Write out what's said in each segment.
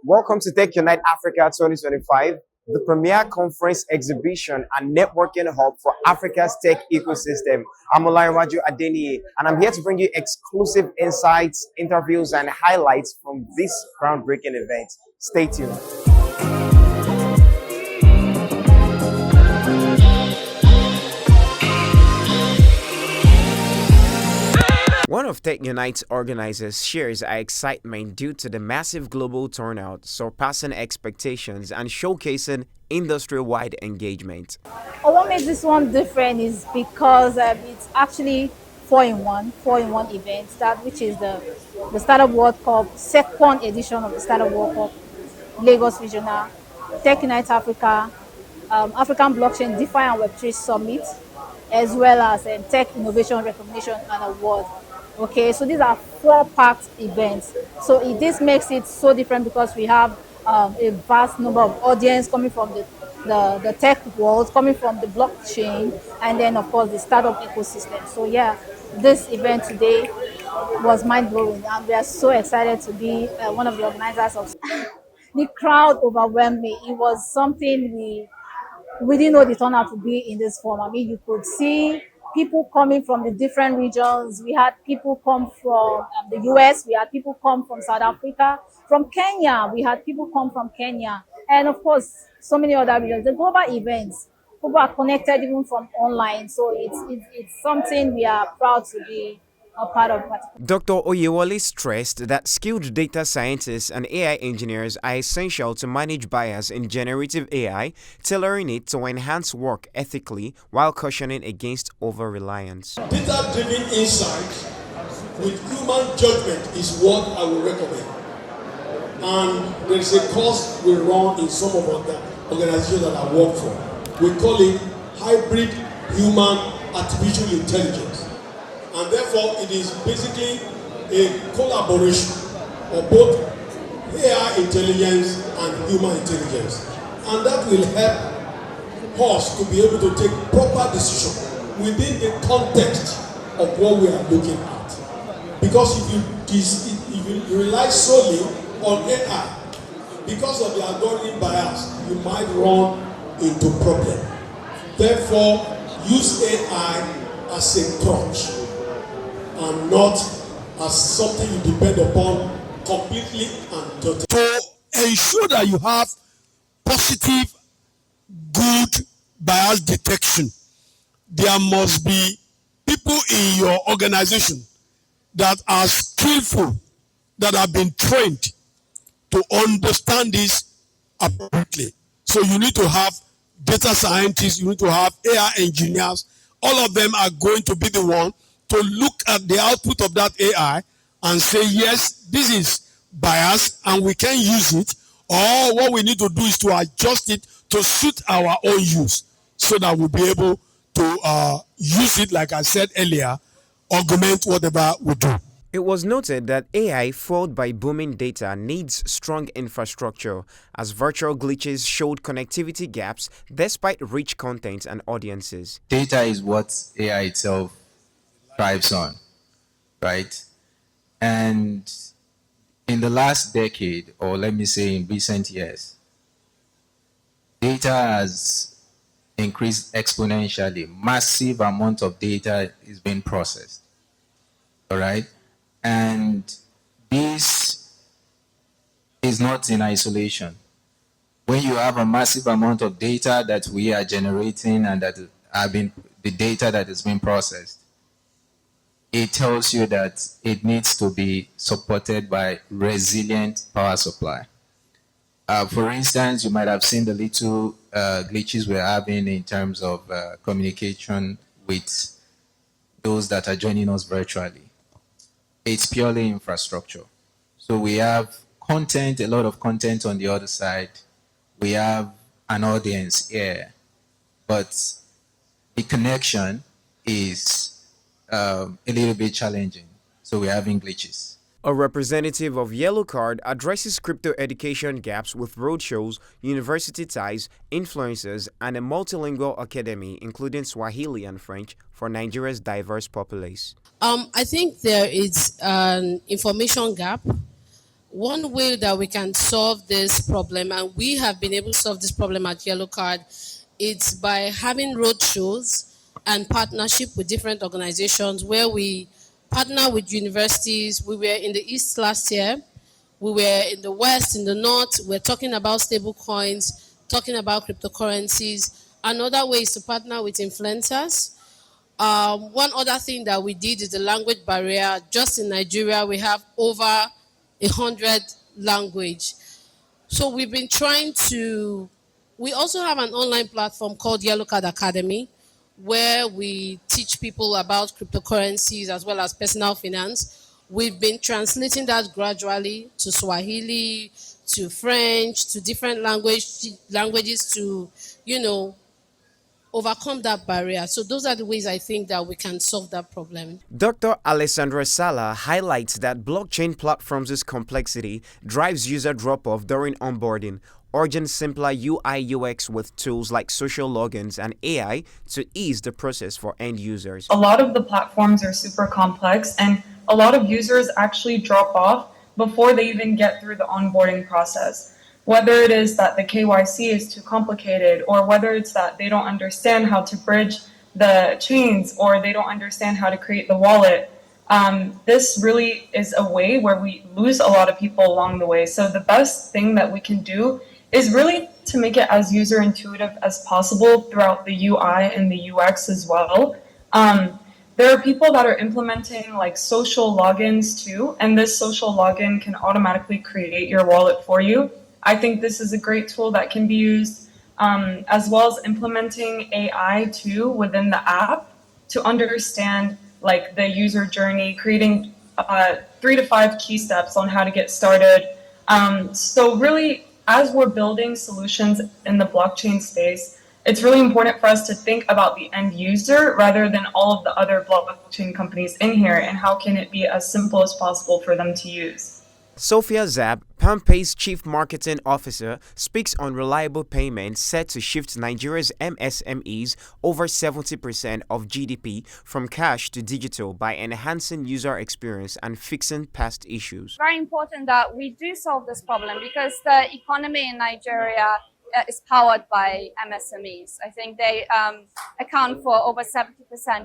Welcome to Tech Unite Africa 2025, the premier conference exhibition and networking hub for Africa's tech ecosystem. I'm Olarimaju Adeniyi, and I'm here to bring you exclusive insights, interviews, and highlights from this groundbreaking event. Stay tuned. One of Tech Unite's organizers shares our excitement due to the massive global turnout, surpassing expectations and showcasing industry-wide engagement. What makes this one different is because it's actually four in one event, that which is the Startup World Cup, second edition of the Startup World Cup, Lagos Regional, Tech Unite Africa, African Blockchain DeFi and Web3 Summit, as well as Tech Innovation Recognition and Award. Okay, so these are four-packed events. So this makes it so different because we have a vast number of audience coming from the tech world, coming from the blockchain, and then of course the startup ecosystem. So yeah, this event today was mind-blowing, and we are so excited to be one of the organizers of. The crowd overwhelmed me. It was something we didn't know the turnout would be in this form. I mean, you could see people coming from the different regions. We had people come from the US, we had people come from South Africa, from Kenya, we had people come from Kenya, and of course, so many other regions. The global events, people are connected even from online. So it's something we are proud to be a part of. Dr. Oyewole stressed that skilled data scientists and AI engineers are essential to manage bias in generative AI, tailoring it to enhance work ethically while cautioning against over-reliance. Data-driven insight with human judgment is what I would recommend. And there is a course we run in some of the organizations that I work for. We call it hybrid human artificial intelligence. And therefore, it is basically a collaboration of both AI intelligence and human intelligence. And that will help us to be able to take proper decisions within the context of what we are looking at. Because if you rely solely on AI, because of the algorithm bias, you might run into problem. Therefore, use AI as a crutch and not as something you depend upon completely and totally. To ensure that you have positive, good bias detection, there must be people in your organization that are skillful, that have been trained to understand this appropriately. So you need to have data scientists, you need to have AI engineers. All of them are going to be the one to look at the output of that AI and say, yes, this is bias and we can use it, or what we need to do is to adjust it to suit our own use so that we'll be able to use it, like I said earlier, augment whatever we do. It was noted that AI fueled by booming data needs strong infrastructure, as virtual glitches showed connectivity gaps despite rich content and audiences. Data is what AI itself thrives on, right? And in the last decade, or let me say in recent years, data has increased exponentially. Massive amount of data is being processed, all right? And this is not in isolation. When you have a massive amount of data that we are generating and that have been the data that is being processed, it tells you that it needs to be supported by resilient power supply. For instance, you might have seen the little glitches we're having in terms of communication with those that are joining us virtually. It's purely infrastructure. So we have content, a lot of content on the other side. We have an audience here, but the connection is a little bit challenging, so we're having glitches. A representative of Yellow Card addresses crypto education gaps with roadshows, university ties, influencers, and a multilingual academy, including Swahili and French, for Nigeria's diverse populace. I think there is an information gap One way that we can solve this problem, and we have been able to solve this problem at Yellow Card, it's by having road shows and partnership with different organizations where we partner with universities. We were in the East last year. We were in the West, in the North. We're talking about stable coins, talking about cryptocurrencies. Another way is to partner with influencers. One other thing that we did is the language barrier. Just in Nigeria, we have over 100 language. So we've been trying to. We also have an online platform called Yellow Card Academy, where we teach people about cryptocurrencies as well as personal finance. We've been translating that gradually to Swahili, to French, to different languages to, you know, overcome that barrier. So those are the ways I think that we can solve that problem. Dr. Alessandra Sala highlights that blockchain platforms' complexity drives user drop-off during onboarding, urging simpler UI UX with tools like social logins and AI to ease the process for end users. A lot of the platforms are super complex, and a lot of users actually drop off before they even get through the onboarding process. Whether it is that the KYC is too complicated, or whether it's that they don't understand how to bridge the chains, or they don't understand how to create the wallet. This really is a way where we lose a lot of people along the way. So the best thing that we can do is really to make it as user intuitive as possible throughout the UI and the UX as well. There are people that are implementing like social logins too, and this social login can automatically create your wallet for you. I think this is a great tool that can be used, as well as implementing AI too within the app to understand like the user journey, creating 3 to 5 key steps on how to get started. So really, as we're building solutions in the blockchain space, it's really important for us to think about the end user rather than all of the other blockchain companies in here, and how can it be as simple as possible for them to use. Sophia Zab, PalmPay's Chief Marketing Officer, speaks on reliable payments set to shift Nigeria's MSMEs over 70% of GDP from cash to digital by enhancing user experience and fixing past issues. Very important that we do solve this problem because the economy in Nigeria is powered by MSMEs. I think they account for over 70%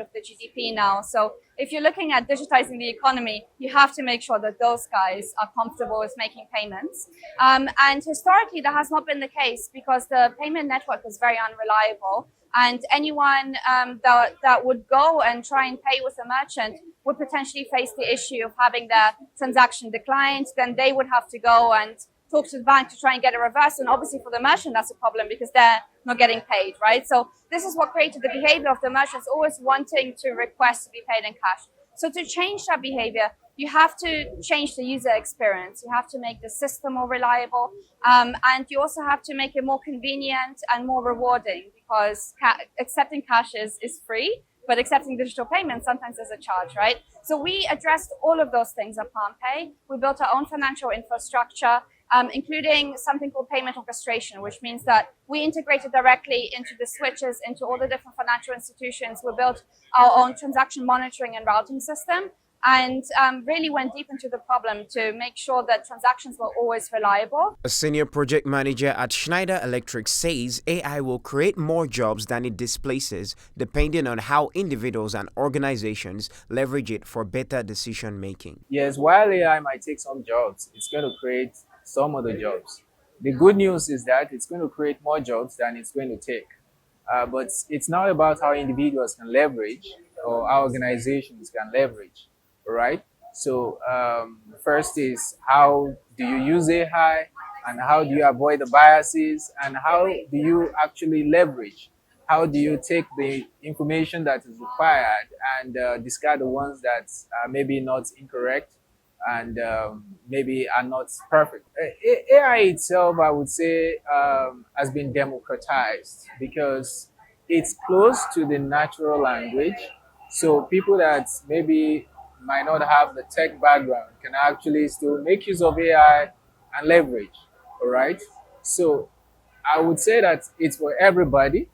of the GDP now. So if you're looking at digitizing the economy, you have to make sure that those guys are comfortable with making payments. And historically, that has not been the case because the payment network was very unreliable. And anyone that would go and try and pay with a merchant would potentially face the issue of having their transaction declined. Then they would have to go and talk to the bank to try and get a reverse. And obviously for the merchant, that's a problem because they're not getting paid, right? So this is what created the behavior of the merchants always wanting to request to be paid in cash. So to change that behavior, you have to change the user experience. You have to make the system more reliable. And you also have to make it more convenient and more rewarding because accepting cash is free, but accepting digital payments, sometimes there's a charge, right? So we addressed all of those things at PalmPay. We built our own financial infrastructure, including something called payment orchestration, which means that we integrated directly into the switches, into all the different financial institutions. We built our own transaction monitoring and routing system and really went deep into the problem to make sure that transactions were always reliable. A senior project manager at Schneider Electric says AI will create more jobs than it displaces, depending on how individuals and organizations leverage it for better decision making. Yes, while AI might take some jobs, it's going to create some other jobs. The good news is that it's going to create more jobs than it's going to take. But it's not about how individuals can leverage or how organizations can leverage, right? So first is how do you use AI and how do you avoid the biases and how do you actually leverage? How do you take the information that is required and discard the ones that are maybe not incorrect and maybe are not perfect. AI itself, I would say, has been democratized because it's close to the natural language. So people that maybe might not have the tech background can actually still make use of AI and leverage. All right. So I would say that it's for everybody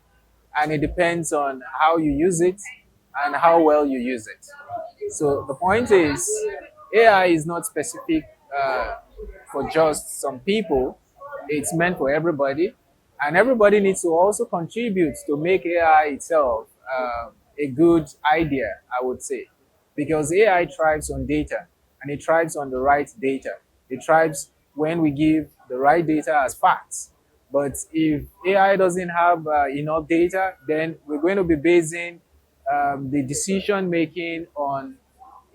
and it depends on how you use it and how well you use it. So the point is, AI is not specific for just some people. It's meant for everybody, and everybody needs to also contribute to make AI itself a good idea, I would say, because AI thrives on data, and it thrives on the right data. It thrives when we give the right data as facts. But if AI doesn't have enough data, then we're going to be basing the decision making on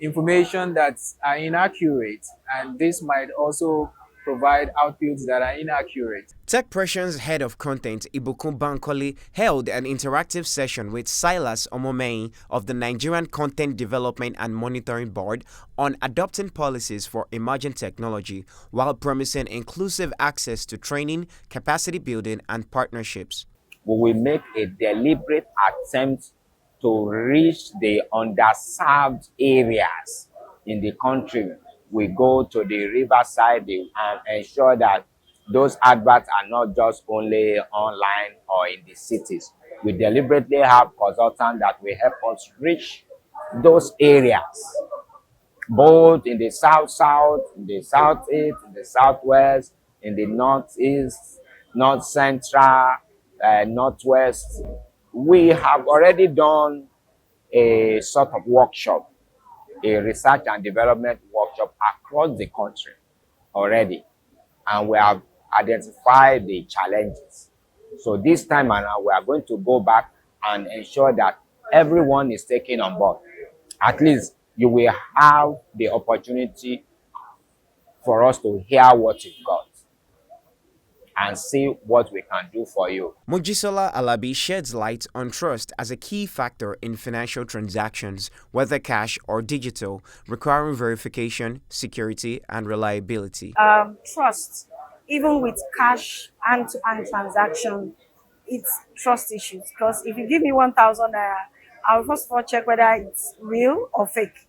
information that are inaccurate, and this might also provide outputs that are inaccurate. TechPression's head of content, Ibukun Bankole, held an interactive session with Silas Omomei of the Nigerian Content Development and Monitoring Board on adopting policies for emerging technology while promising inclusive access to training, capacity building, and partnerships. We will make a deliberate attempt to reach the underserved areas in the country. We go to the riverside and ensure that those adverts are not just only online or in the cities. We deliberately have consultants that will help us reach those areas, both in the south, in the southeast, in the southwest, in the northeast, north central, northwest. We have already done a sort of workshop, a research and development workshop across the country already, and we have identified the challenges. So this time around, we are going to go back and ensure that everyone is taken on board. At least you will have the opportunity for us to hear what you've got and see what we can do for you. Mojisola Alabi sheds light on trust as a key factor in financial transactions, whether cash or digital, requiring verification, security, and reliability. Trust, even with cash and transaction, it's trust issues. Because if you give me 1,000 naira, I'll first of all check whether it's real or fake.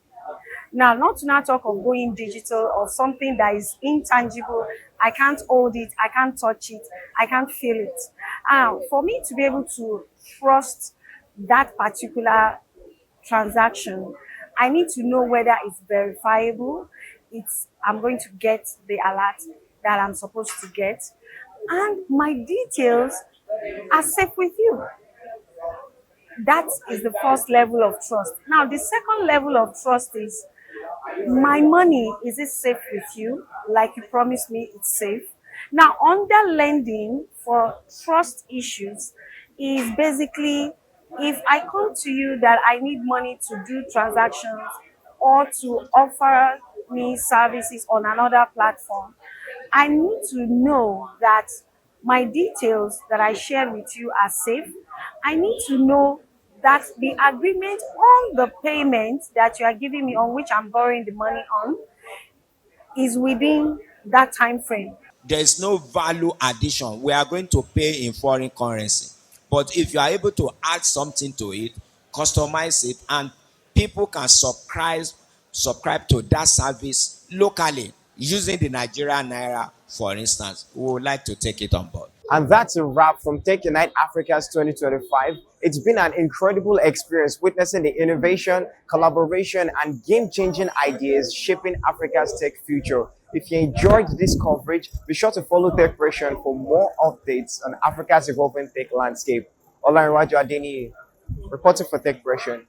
Now, not to not talk of going digital or something that is intangible. I can't hold it, I can't touch it, I can't feel it. For me to be able to trust that particular transaction, I need to know whether it's verifiable, I'm going to get the alert that I'm supposed to get, and my details are safe with you. That is the first level of trust. Now, the second level of trust is, my money, is it safe with you? Like you promised me it's safe. Now, under lending for trust issues is basically, if I come to you that I need money to do transactions or to offer me services on another platform, I need to know that my details that I share with you are safe. I need to know that the agreement on the payment that you are giving me, on which I'm borrowing the money on, is within that time frame. There is no value addition. We are going to pay in foreign currency. But if you are able to add something to it, customize it, and people can subscribe to that service locally using the Nigerian Naira, for instance, we would like to take it on board. And that's a wrap from Tech Unite Africa's 2025. It's been an incredible experience witnessing the innovation, collaboration, and game-changing ideas shaping Africa's tech future. If you enjoyed this coverage, be sure to follow TechPression for more updates on Africa's evolving tech landscape. Olarinwaju Adeni, reporting for TechPression.